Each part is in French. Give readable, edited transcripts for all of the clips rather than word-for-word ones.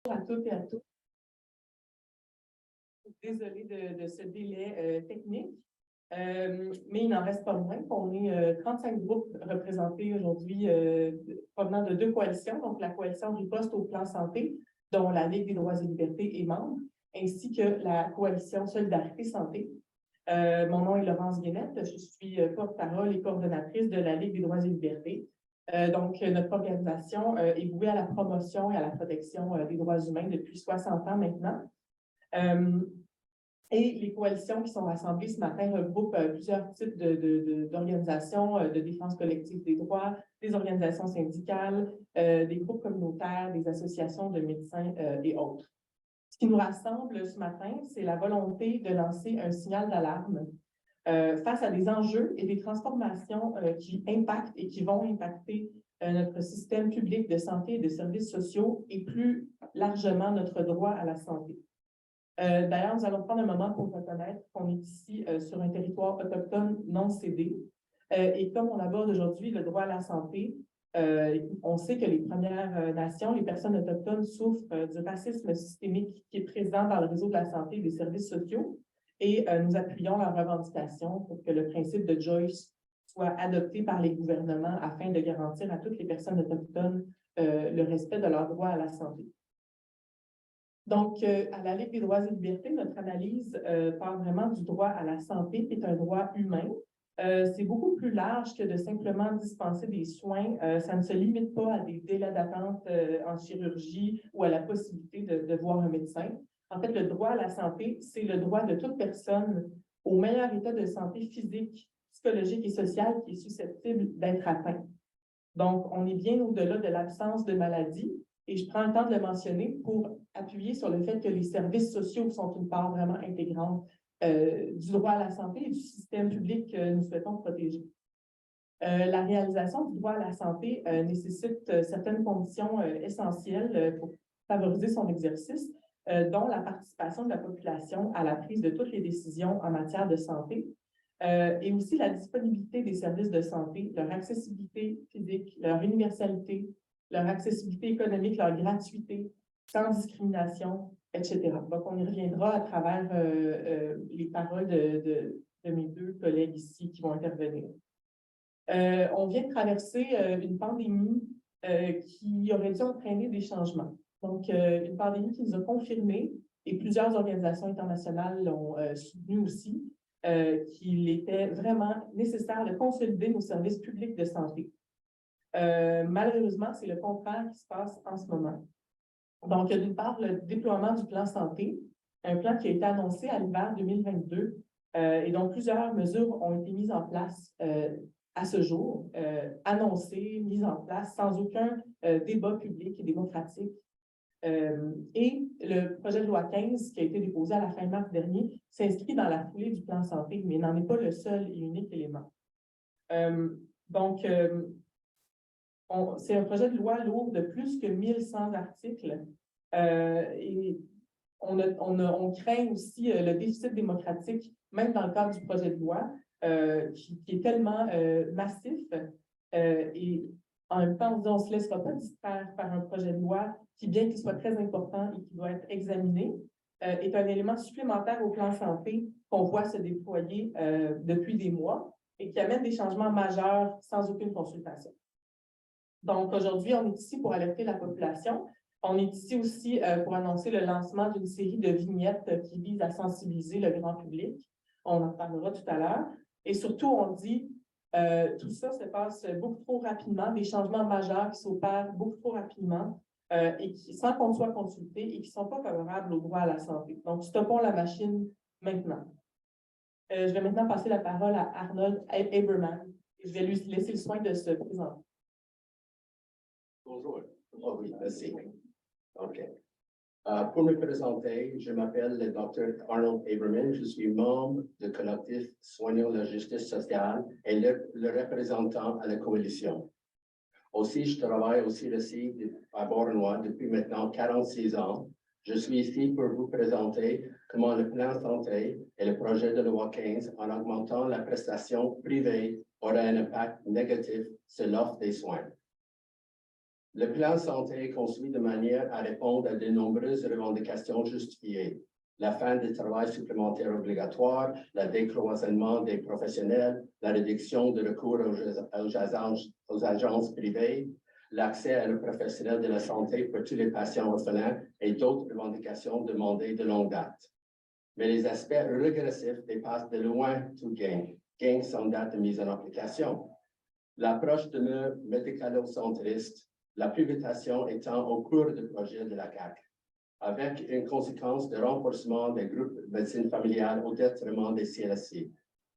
Bonjour à toutes et à tous. Désolée de ce délai technique, mais il n'en reste pas moins qu'on est 35 groupes représentés aujourd'hui provenant de deux coalitions, donc la coalition Riposte au plan santé, dont la Ligue des droits et libertés est membre, ainsi que la coalition Solidarité Santé. Mon nom est Laurence Guénette, je suis porte-parole et coordonnatrice de la Ligue des droits et libertés. Donc, notre organisation est vouée à la promotion et à la protection des droits humains depuis 60 ans maintenant. Et les coalitions qui sont rassemblées ce matin regroupent plusieurs types d'organisations de défense collective des droits, des organisations syndicales, des groupes communautaires, des associations de médecins et autres. Ce qui nous rassemble ce matin, c'est la volonté de lancer un signal d'alarme face à des enjeux et des transformations qui impactent et qui vont impacter notre système public de santé et de services sociaux et plus largement notre droit à la santé. D'ailleurs, nous allons prendre un moment pour reconnaître qu'on est ici sur un territoire autochtone non cédé. Et comme on aborde aujourd'hui le droit à la santé, on sait que les Premières Nations, les personnes autochtones souffrent du racisme systémique qui est présent dans le réseau de la santé et des services sociaux. Et nous appuyons leurs revendications pour que le principe de Joyce soit adopté par les gouvernements afin de garantir à toutes les personnes autochtones le respect de leurs droits à la santé. Donc, à la Ligue des droits et libertés, notre analyse parle vraiment du droit à la santé, qui est un droit humain. C'est beaucoup plus large que de simplement dispenser des soins. Ça ne se limite pas à des délais d'attente en chirurgie ou à la possibilité de voir un médecin. En fait, le droit à la santé, c'est le droit de toute personne au meilleur état de santé physique, psychologique et sociale qui est susceptible d'être atteint. Donc, on est bien au-delà de l'absence de maladie. Et je prends le temps de le mentionner pour appuyer sur le fait que les services sociaux sont une part vraiment intégrante du droit à la santé et du système public que nous souhaitons protéger. La réalisation du droit à la santé nécessite certaines conditions essentielles pour favoriser son exercice, dont la participation de la population à la prise de toutes les décisions en matière de santé, et aussi la disponibilité des services de santé, leur accessibilité physique, leur universalité, leur accessibilité économique, leur gratuité, sans discrimination, etc. Donc, on y reviendra à travers les paroles de mes deux collègues ici qui vont intervenir. On vient de traverser une pandémie qui aurait dû entraîner des changements. Donc, une pandémie qui nous a confirmé, et plusieurs organisations internationales l'ont soutenu aussi, qu'il était vraiment nécessaire de consolider nos services publics de santé. Malheureusement, c'est le contraire qui se passe en ce moment. Donc, d'une part, le déploiement du plan santé, un plan qui a été annoncé à l'hiver 2022 et dont plusieurs mesures ont été mises en place à ce jour, annoncées, mises en place sans aucun débat public et démocratique. Et le projet de loi 15 qui a été déposé à la fin mars dernier s'inscrit dans la foulée du plan santé, mais n'en est pas le seul et unique élément. C'est un projet de loi lourd de plus que 1100 articles et on craint aussi le déficit démocratique, même dans le cadre du projet de loi, qui est tellement massif et en même temps, on ne se laissera pas distraire par un projet de loi qui, bien qu'il soit très important et qui doit être examiné, est un élément supplémentaire au plan santé qu'on voit se déployer depuis des mois et qui amène des changements majeurs sans aucune consultation. Donc, aujourd'hui, on est ici pour alerter la population. On est ici aussi pour annoncer le lancement d'une série de vignettes qui visent à sensibiliser le grand public. On en parlera tout à l'heure. Et surtout, on dit tout ça se passe beaucoup trop rapidement, des changements majeurs qui s'opèrent beaucoup trop rapidement et qui, sans qu'on soit consulté et qui ne sont pas favorables au droit à la santé. Donc, stoppons la machine maintenant. Je vais maintenant passer la parole à Arnold Aberman. Je vais lui laisser le soin de se présenter. Bonjour. Oh oui, merci. OK. Pour me présenter, je m'appelle le Dr. Arnold Aberman. Je suis membre du collectif Soignons la justice sociale et le représentant à la coalition. Aussi, je travaille au CDC à Beauharnois depuis maintenant 46 ans. Je suis ici pour vous présenter comment le plan santé et le projet de loi 15, en augmentant la prestation privée, aura un impact négatif sur l'offre des soins. Le plan santé est construit de manière à répondre à de nombreuses revendications justifiées. La fin des travails supplémentaires obligatoires, le décloisonnement des professionnels, la réduction de recours aux agences privées, l'accès à le professionnel de la santé pour tous les patients orphelins et d'autres revendications demandées de longue date. Mais les aspects régressifs dépassent de loin tout gain sans date de mise en application. L'approche demeure médicalo-centriste, la pivotation étant au cours du projet de la CAQ, avec une conséquence de renforcement des groupes de médecine familiale au détriment des CLSC.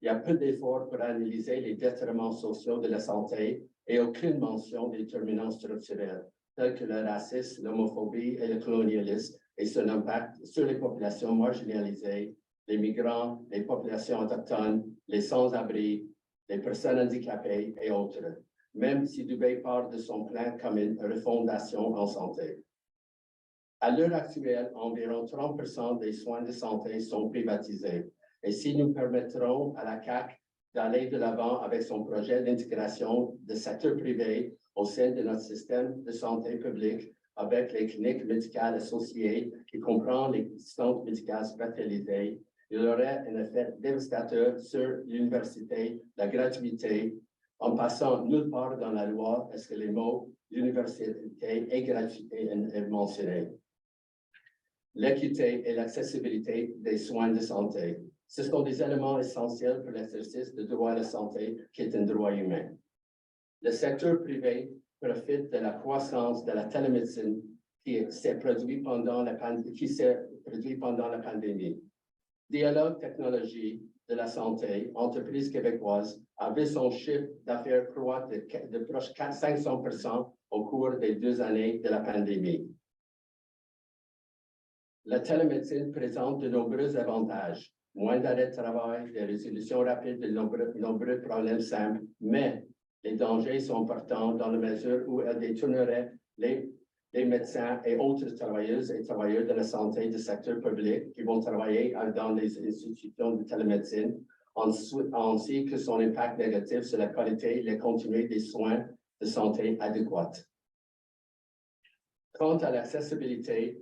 Il y a peu d'efforts pour analyser les détriments sociaux de la santé et aucune mention des déterminants structurels, tels que le racisme, l'homophobie et le colonialisme, et son impact sur les populations marginalisées, les migrants, les populations autochtones, les sans-abri, les personnes handicapées et autres, même si Dubé part de son plan comme une refondation en santé. À l'heure actuelle, environ 30% des soins de santé sont privatisés. Et si nous permettrons à la CAQ d'aller de l'avant avec son projet d'intégration de secteur privé au sein de notre système de santé publique, avec les cliniques médicales associées qui comprend les centres médicaux spécialisés, il aurait un effet dévastateur sur l'université, la gratuité, en passant nulle part dans la loi est-ce que les mots université et gratuité est mentionné. L'équité et l'accessibilité des soins de santé. Ce sont des éléments essentiels pour l'exercice du droit à la santé qui est un droit humain. Le secteur privé profite de la croissance de la télémédecine qui s'est produite pendant la pandémie. Dialogue Technologie de la santé, entreprise québécoise, a vu son chiffre d'affaires croître de proche 500% au cours des 2 années de la pandémie. La télémédecine présente de nombreux avantages, moins d'arrêt de travail, des résolutions rapides de nombreux problèmes simples, mais les dangers sont importants dans la mesure où elle détournerait les médecins et autres travailleuses et travailleurs de la santé du secteur public qui vont travailler dans les institutions de télémédecine, ainsi que son impact négatif sur la qualité et la continuité des soins de santé adéquats. Quant à l'accessibilité,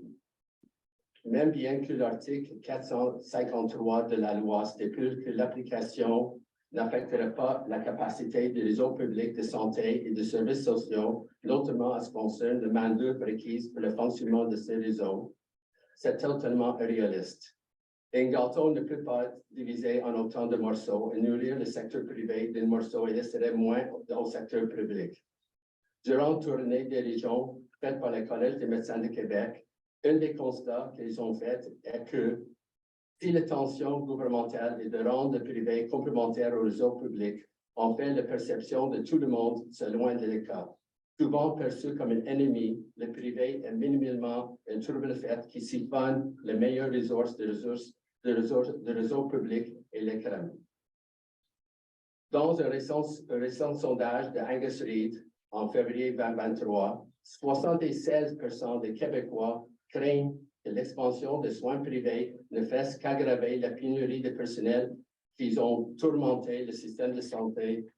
même bien que l'article 453 de la loi stipule que l'application n'affecterait pas la capacité des réseaux publics de santé et de services sociaux, notamment à ce qui concerne la main-d'œuvre requise pour le fonctionnement de ces réseaux, c'est totalement irréaliste. Un gâteau ne peut pas être divisé en autant de morceaux et nourrir le secteur privé d'un morceau et laisserait moins au secteur public. Durant la tournée des régions faite par le Collège des médecins de Québec, un des constats qu'ils ont fait est que si l'intention gouvernementale est de rendre le privé complémentaire au réseau public, en fait la perception de tout le monde, c'est loin de le cas. Souvent perçu comme un ennemi, le privé est minimalement un trouble fait qui siphonne les meilleures ressources de réseau public et les crème. Dans un récent sondage de Angus Reid, en février 2023, 76% des Québécois craignent que l'expansion des soins privés ne fasse qu'aggraver la pénurie de personnel qui ont tourmenté le système de santé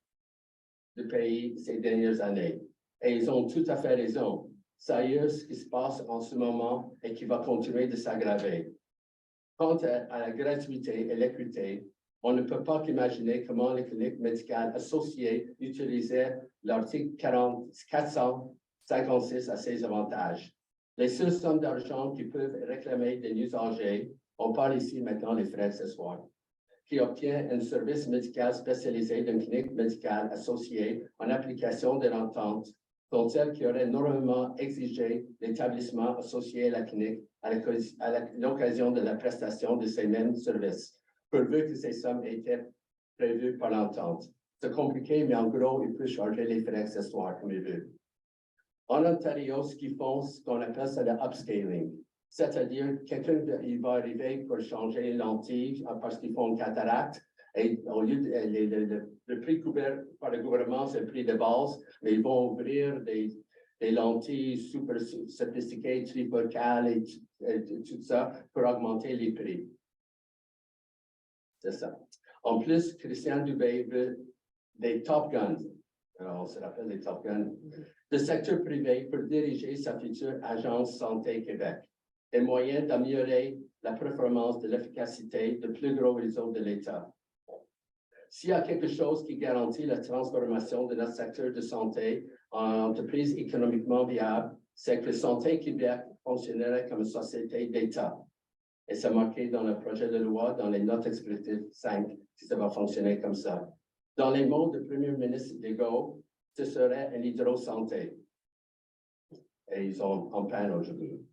du pays ces dernières années. Et ils ont tout à fait raison. C'est ce qui se passe en ce moment et qui va continuer de s'aggraver. Quant à la gratuité et l'équité, on ne peut pas qu'imaginer comment les cliniques médicales associées utilisaient l'article 456 à ses avantages. Les seules sommes d'argent qui peuvent réclamer des usagers, on parle ici maintenant des frais accessoires, qui obtient un service médical spécialisé d'une clinique médicale associée en application de l'entente, dont celle qui aurait normalement exigé l'établissement associé à la clinique à l'occasion de la prestation de ces mêmes services, pourvu que ces sommes étaient prévues par l'entente. C'est compliqué, mais en gros, il peut charger les frais accessoires comme il veut. En Ontario, ce qu'ils font, ce qu'on appelle ça le upscaling. C'est-à-dire, quelqu'un va arriver pour changer les lentilles parce qu'ils font une cataracte. Et au lieu le prix couvert par le gouvernement, c'est le prix de base, mais ils vont ouvrir des lentilles super sophistiquées, trifocales et tout ça pour augmenter les prix. C'est ça. En plus, Christian Dubé veut des Top Guns. Alors, on se rappelle les Top Gun. Le secteur privé pour diriger sa future agence Santé Québec et moyen d'améliorer la performance de l'efficacité de plus gros réseaux de l'État. S'il y a quelque chose qui garantit la transformation de notre secteur de santé en entreprise économiquement viable, c'est que Santé Québec fonctionnerait comme une société d'État. Et c'est marqué dans le projet de loi, dans les notes explicatives 5, si ça va fonctionner comme ça. Dans les mots du Premier ministre Legault, ce serait une hydro-santé. Et ils sont en panne aujourd'hui.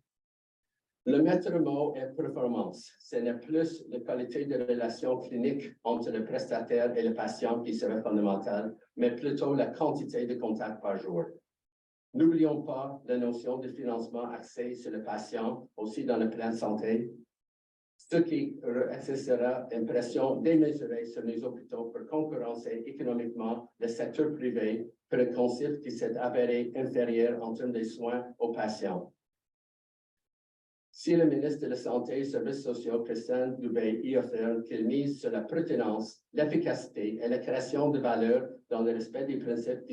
Le maître mot est performance. Ce n'est plus la qualité de relation clinique entre le prestataire et le patient qui serait fondamentale, mais plutôt la quantité de contacts par jour. N'oublions pas la notion de financement axé sur le patient, aussi dans le plan de santé, ce qui sera une pression démesurée sur les hôpitaux pour concurrencer économiquement le secteur privé pour un concept qui s'est avéré inférieur en termes de soins aux patients. Si le ministre de la Santé et des Services sociaux, Christian Dubé, y affirme qu'il mise sur la pertinence, l'efficacité et la création de valeur dans le respect des principes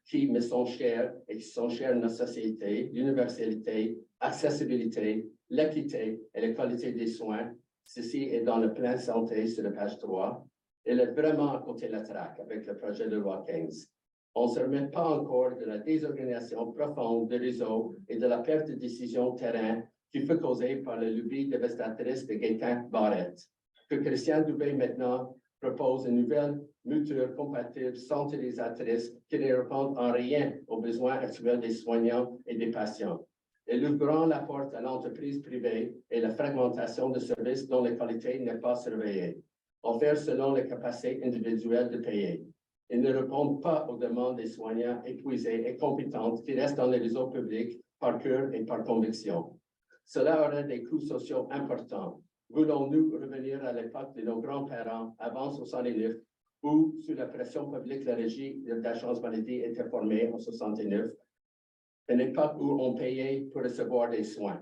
qui me sont chers et qui sont chers à notre société, l'universalité, accessibilité, l'équité et la qualité des soins, ceci est dans le plan santé sur la page 3, il est vraiment à côté de la traque avec le projet de loi 15. On ne se remet pas encore de la désorganisation profonde des réseaux et de la perte de décision terrain qui fut causée par le lobby dévastatrice de Gaétan Barrette, que Christian Dubé maintenant propose une nouvelle mouture compatible centralisatrice qui ne répond en rien aux besoins actuels des soignants et des patients. Et ouvrant la porte à l'entreprise privée et la fragmentation de services dont la qualité n'est pas surveillée, offert selon les capacités individuelles de payer. Ils ne répondent pas aux demandes des soignants épuisés et compétents qui restent dans les réseaux publics par cœur et par conviction. Cela aurait des coûts sociaux importants. Voulons-nous revenir à l'époque de nos grands-parents avant 69, où, sous la pression publique, la régie d'assurance maladie était formée en 69, une époque où on payait pour recevoir des soins.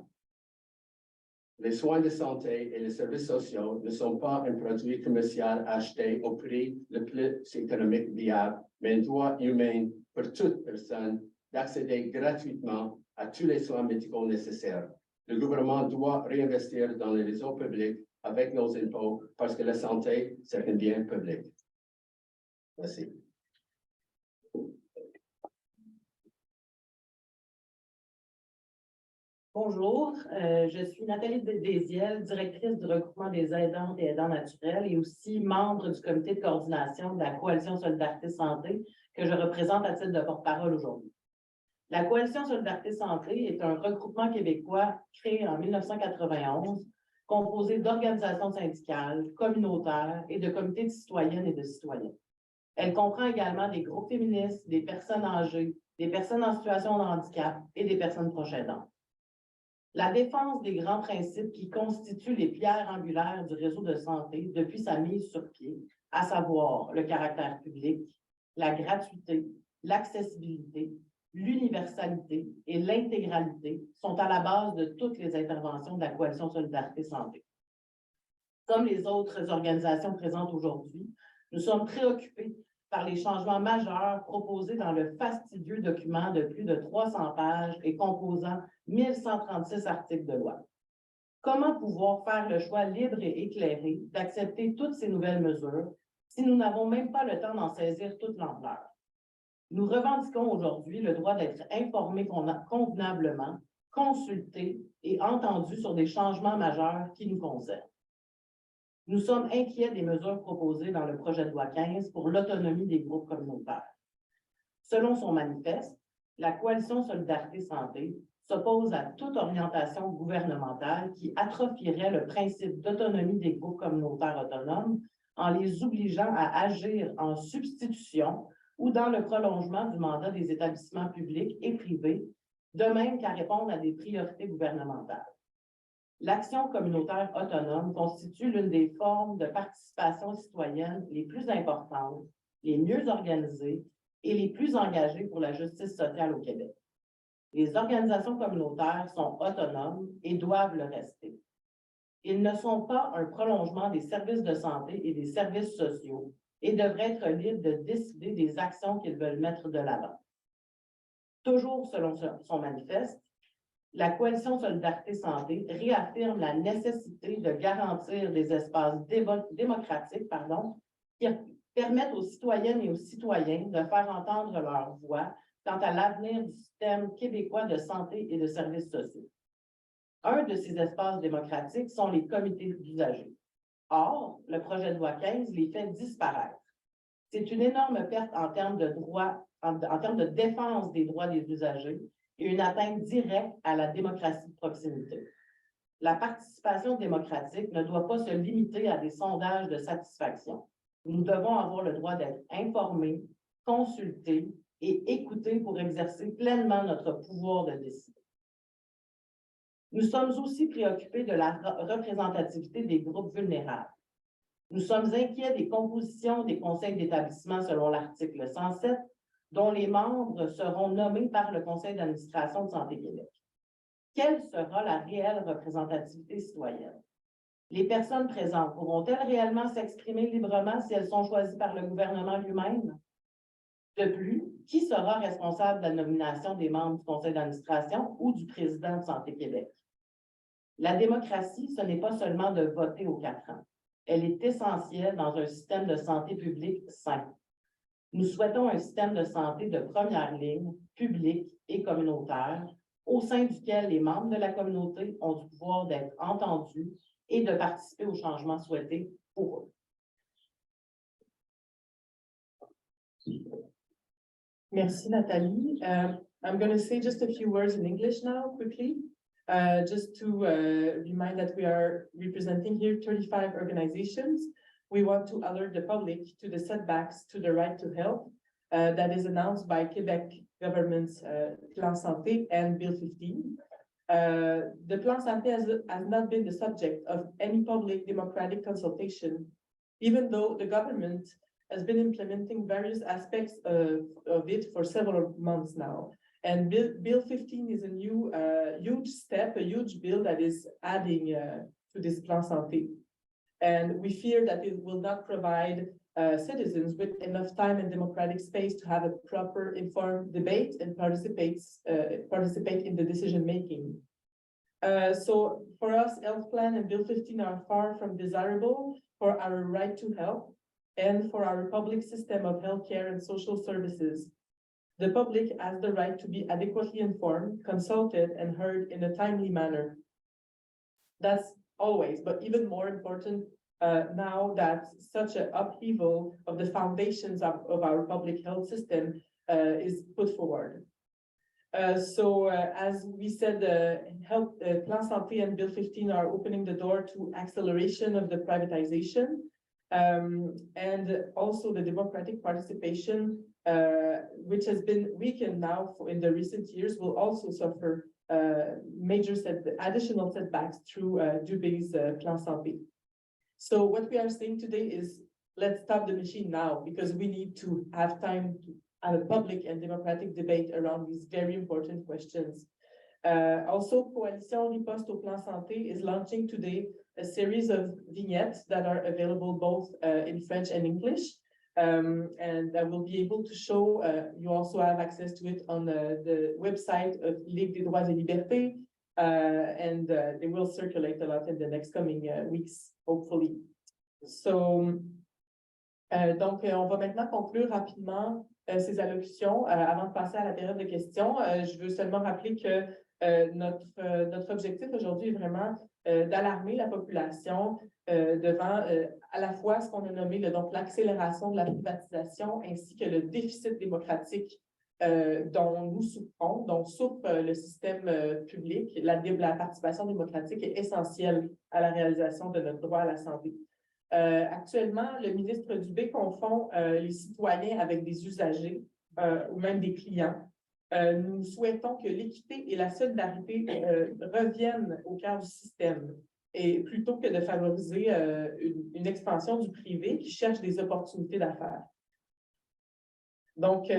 Les soins de santé et les services sociaux ne sont pas un produit commercial acheté au prix le plus économique viable, mais un droit humain pour toute personne d'accéder gratuitement à tous les soins médicaux nécessaires. Le gouvernement doit réinvestir dans les réseaux publics avec nos impôts parce que la santé, c'est un bien public. Merci. Bonjour, je suis Nathalie Desiel, directrice du regroupement des aidantes et aidants naturels et aussi membre du comité de coordination de la Coalition Solidarité Santé que je représente à titre de porte-parole aujourd'hui. La Coalition Solidarité Santé est un regroupement québécois créé en 1991, composé d'organisations syndicales, communautaires et de comités de citoyennes et de citoyens. Elle comprend également des groupes féministes, des personnes âgées, des personnes en situation de handicap et des personnes proches aidantes. La défense des grands principes qui constituent les pierres angulaires du réseau de santé depuis sa mise sur pied, à savoir le caractère public, la gratuité, l'accessibilité, l'universalité et l'intégralité sont à la base de toutes les interventions de la Coalition Solidarité Santé. Comme les autres organisations présentes aujourd'hui, nous sommes préoccupés par les changements majeurs proposés dans le fastidieux document de plus de 300 pages et composant 1136 articles de loi. Comment pouvoir faire le choix libre et éclairé d'accepter toutes ces nouvelles mesures si nous n'avons même pas le temps d'en saisir toute l'ampleur? Nous revendiquons aujourd'hui le droit d'être informés convenablement, consultés et entendus sur des changements majeurs qui nous concernent. Nous sommes inquiets des mesures proposées dans le projet de loi 15 pour l'autonomie des groupes communautaires. Selon son manifeste, la Coalition Solidarité Santé s'oppose à toute orientation gouvernementale qui atrophierait le principe d'autonomie des groupes communautaires autonomes en les obligeant à agir en substitution ou dans le prolongement du mandat des établissements publics et privés, de même qu'à répondre à des priorités gouvernementales. L'action communautaire autonome constitue l'une des formes de participation citoyenne les plus importantes, les mieux organisées et les plus engagées pour la justice sociale au Québec. Les organisations communautaires sont autonomes et doivent le rester. Ils ne sont pas un prolongement des services de santé et des services sociaux, et devraient être libres de décider des actions qu'ils veulent mettre de l'avant. Toujours selon son manifeste, la Coalition Solidarité Santé réaffirme la nécessité de garantir des espaces démocratiques qui permettent aux citoyennes et aux citoyens de faire entendre leur voix quant à l'avenir du système québécois de santé et de services sociaux. Un de ces espaces démocratiques sont les comités d'usagers. Or, le projet de loi 15 les fait disparaître. C'est une énorme perte en termes de droits, en termes de défense des droits des usagers et une atteinte directe à la démocratie de proximité. La participation démocratique ne doit pas se limiter à des sondages de satisfaction. Nous devons avoir le droit d'être informés, consultés et écoutés pour exercer pleinement notre pouvoir de décider. Nous sommes aussi préoccupés de la représentativité des groupes vulnérables. Nous sommes inquiets des compositions des conseils d'établissement selon l'article 107, dont les membres seront nommés par le Conseil d'administration de Santé Québec. Quelle sera la réelle représentativité citoyenne? Les personnes présentes pourront-elles réellement s'exprimer librement si elles sont choisies par le gouvernement lui-même? De plus, qui sera responsable de la nomination des membres du Conseil d'administration ou du président de Santé Québec? La démocratie, ce n'est pas seulement de voter aux 4 ans. Elle est essentielle dans un système de santé publique sain. Nous souhaitons un système de santé de première ligne, public et communautaire, au sein duquel les membres de la communauté ont du pouvoir d'être entendus et de participer aux changements souhaités pour eux. Merci, Nathalie. I'm going to say just a few words in English now, quickly, just to remind that we are representing here 35 organizations. We want to alert the public to the setbacks to the right to health that is announced by Quebec government's Plan Santé and Bill 15. The Plan Santé has not been the subject of any public democratic consultation, even though the government has been implementing various aspects of it for several months now. And Bill 15 is a new huge step, a huge bill that is adding to this Plan Santé. And we fear that it will not provide citizens with enough time and democratic space to have a proper informed debate and participate in the decision-making. So for us, Health Plan and Bill 15 are far from desirable for our right to health and for our public system of healthcare and social services. The public has the right to be adequately informed, consulted, and heard in a timely manner. That's always, but even more important now that such an upheaval of the foundations of our public health system is put forward. So as we said, Plan Santé and Bill 15 are opening the door to acceleration of the privatization and also the democratic participation, which has been weakened now in the recent years, will also suffer major additional setbacks through Dubé's Plan Santé. So what we are saying today is, let's stop the machine now, because we need to have time to have a public and democratic debate around these very important questions. Also, Coalition Riposte au Plan Santé is launching today a series of vignettes that are available both in French and English. And I will be able to show, you also have access to it on the website of Ligue des Droits et Libertés, and they will circulate a lot in the next coming weeks, hopefully. So, donc, on va maintenant conclure rapidement ces allocutions avant de passer à la période de questions. Je veux seulement rappeler que notre objectif aujourd'hui est vraiment d'alarmer la population devant à la fois ce qu'on a nommé donc l'accélération de la privatisation ainsi que le déficit démocratique dont nous souffrons, dont souffre le système public. La participation démocratique est essentielle à la réalisation de notre droit à la santé. Actuellement, le ministre Dubé confond les citoyens avec des usagers ou même des clients. Nous souhaitons que l'équité et la solidarité reviennent au cœur du système, et plutôt que de favoriser une expansion du privé qui cherche des opportunités d'affaires. Donc,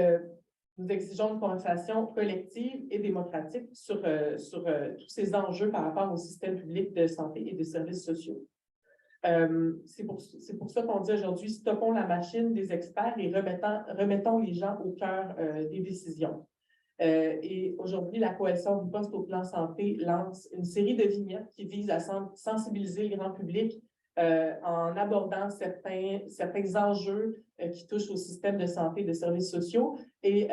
nous exigeons une conversation collective et démocratique sur tous ces enjeux par rapport au système public de santé et de services sociaux. C'est pour ça qu'on dit aujourd'hui, stoppons la machine des experts et remettons les gens au cœur des décisions. Et aujourd'hui, la Coalition Riposte au plan santé lance une série de vignettes qui visent à sensibiliser le grand public en abordant certains enjeux qui touchent au système de santé et de services sociaux et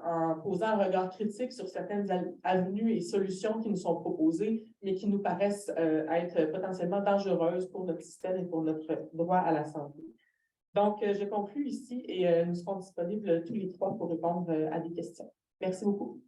en posant un regard critique sur certaines avenues et solutions qui nous sont proposées, mais qui nous paraissent être potentiellement dangereuses pour notre système et pour notre droit à la santé. Donc, je conclus ici et nous serons disponibles tous les trois pour répondre à des questions. Merci beaucoup.